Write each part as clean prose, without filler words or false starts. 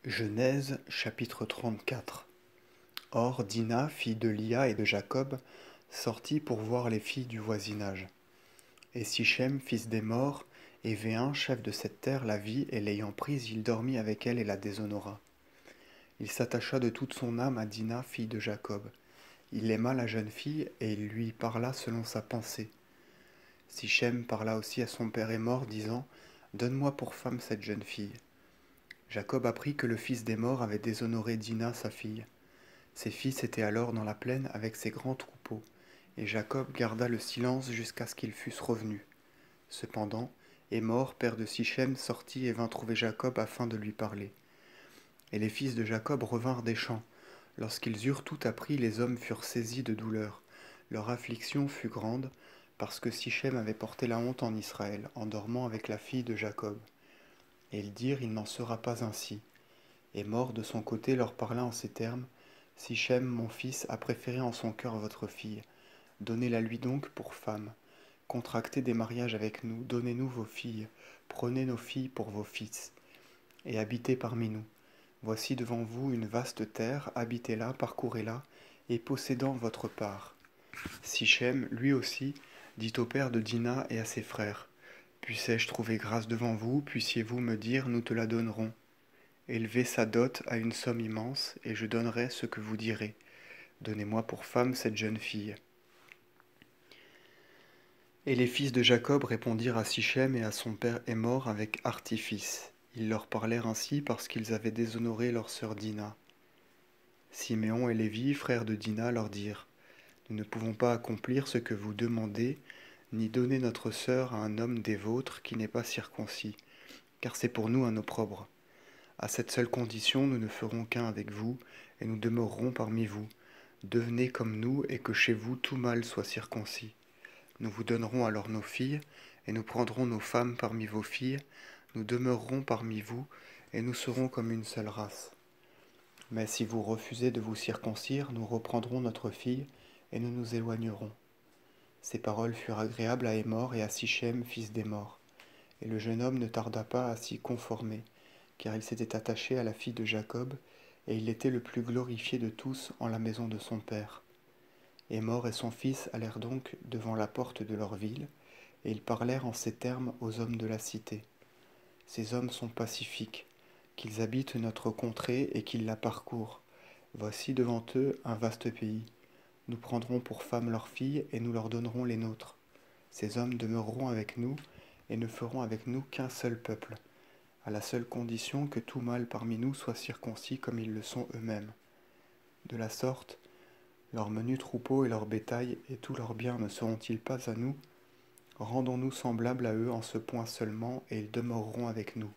Genèse chapitre 34. Or Dina, fille de Lia et de Jacob, sortit pour voir les filles du voisinage. Et Sichem, fils d'Hémor, et Véin, chef de cette terre, la vit, et l'ayant prise, il dormit avec elle et la déshonora. Il s'attacha de toute son âme à Dina, fille de Jacob. Il aima la jeune fille, et il lui parla selon sa pensée. Sichem parla aussi à son père Hémor, disant, Donne-moi pour femme cette jeune fille. Jacob apprit que le fils d'Hémor avait déshonoré Dina, sa fille. Ses fils étaient alors dans la plaine avec ses grands troupeaux, et Jacob garda le silence jusqu'à ce qu'ils fussent revenus. Cependant, Hémor, père de Sichem, sortit et vint trouver Jacob afin de lui parler. Et les fils de Jacob revinrent des champs. Lorsqu'ils eurent tout appris, les hommes furent saisis de douleur. Leur affliction fut grande, parce que Sichem avait porté la honte en Israël, en dormant avec la fille de Jacob. Et ils dirent, il n'en sera pas ainsi. Et mort de son côté leur parla en ces termes, Sichem, mon fils, a préféré en son cœur votre fille. Donnez-la lui donc pour femme. Contractez des mariages avec nous, donnez-nous vos filles, prenez nos filles pour vos fils, et habitez parmi nous. Voici devant vous une vaste terre, habitez-la, parcourez-la, et possédant votre part. Sichem, lui aussi, dit au père de Dina et à ses frères, Puissé-je trouver grâce devant vous, puissiez-vous me dire, nous te la donnerons. Élevez sa dot à une somme immense, et je donnerai ce que vous direz. Donnez-moi pour femme cette jeune fille. Et les fils de Jacob répondirent à Sichem et à son père Hémor avec artifice. Ils leur parlèrent ainsi parce qu'ils avaient déshonoré leur sœur Dina. Siméon et Lévi, frères de Dina, leur dirent, Nous ne pouvons pas accomplir ce que vous demandez, ni donner notre sœur à un homme des vôtres qui n'est pas circoncis, car c'est pour nous un opprobre. À cette seule condition, nous ne ferons qu'un avec vous, et nous demeurerons parmi vous. Devenez comme nous, et que chez vous tout mâle soit circoncis. Nous vous donnerons alors nos filles, et nous prendrons nos femmes parmi vos filles, nous demeurerons parmi vous, et nous serons comme une seule race. Mais si vous refusez de vous circoncire, nous reprendrons notre fille, et nous nous éloignerons. Ces paroles furent agréables à Hémor et à Sichem, fils d'Hémor. Et le jeune homme ne tarda pas à s'y conformer, car il s'était attaché à la fille de Jacob, et il était le plus glorifié de tous en la maison de son père. Hémor et son fils allèrent donc devant la porte de leur ville, et ils parlèrent en ces termes aux hommes de la cité. Ces hommes sont pacifiques, qu'ils habitent notre contrée et qu'ils la parcourent. Voici devant eux un vaste pays. Nous prendrons pour femmes leurs filles, et nous leur donnerons les nôtres. Ces hommes demeureront avec nous, et ne feront avec nous qu'un seul peuple, à la seule condition que tout mâle parmi nous soit circoncis comme ils le sont eux-mêmes. De la sorte, leurs menus troupeaux et leur bétail et tous leurs biens ne seront-ils pas à nous? Rendons-nous semblables à eux en ce point seulement, et ils demeureront avec nous.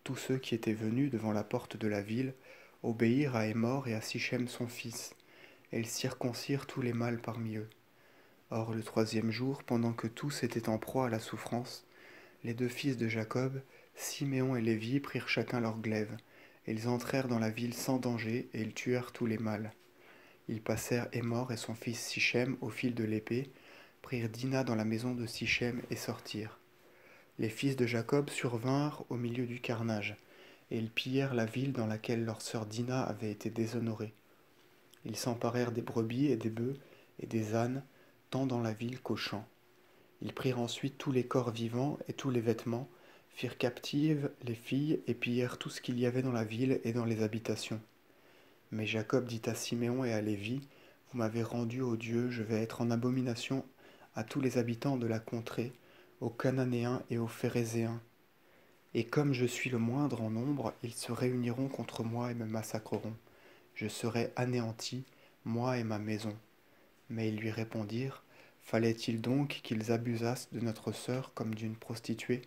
Tous ceux qui étaient venus devant la porte de la ville obéirent à Hémor et à Sichem son fils, et ils circoncirent tous les mâles parmi eux. Or le troisième jour, pendant que tous étaient en proie à la souffrance, les deux fils de Jacob, Siméon et Lévi, prirent chacun leur glaive, et ils entrèrent dans la ville sans danger, et ils tuèrent tous les mâles. Ils passèrent Hémor et son fils Sichem au fil de l'épée, prirent Dina dans la maison de Sichem et sortirent. Les fils de Jacob survinrent au milieu du carnage, et ils pillèrent la ville dans laquelle leur sœur Dina avait été déshonorée. Ils s'emparèrent des brebis et des bœufs et des ânes, tant dans la ville qu'aux champs. Ils prirent ensuite tous les corps vivants et tous les vêtements, firent captives les filles et pillèrent tout ce qu'il y avait dans la ville et dans les habitations. Mais Jacob dit à Siméon et à Lévi, Vous m'avez rendu, ô Dieu, je vais être en abomination à tous les habitants de la contrée, aux Cananéens et aux Phérézéens. Et comme je suis le moindre en nombre, ils se réuniront contre moi et me massacreront. Je serai anéanti, moi et ma maison. Mais ils lui répondirent, Fallait-il donc qu'ils abusassent de notre sœur comme d'une prostituée ?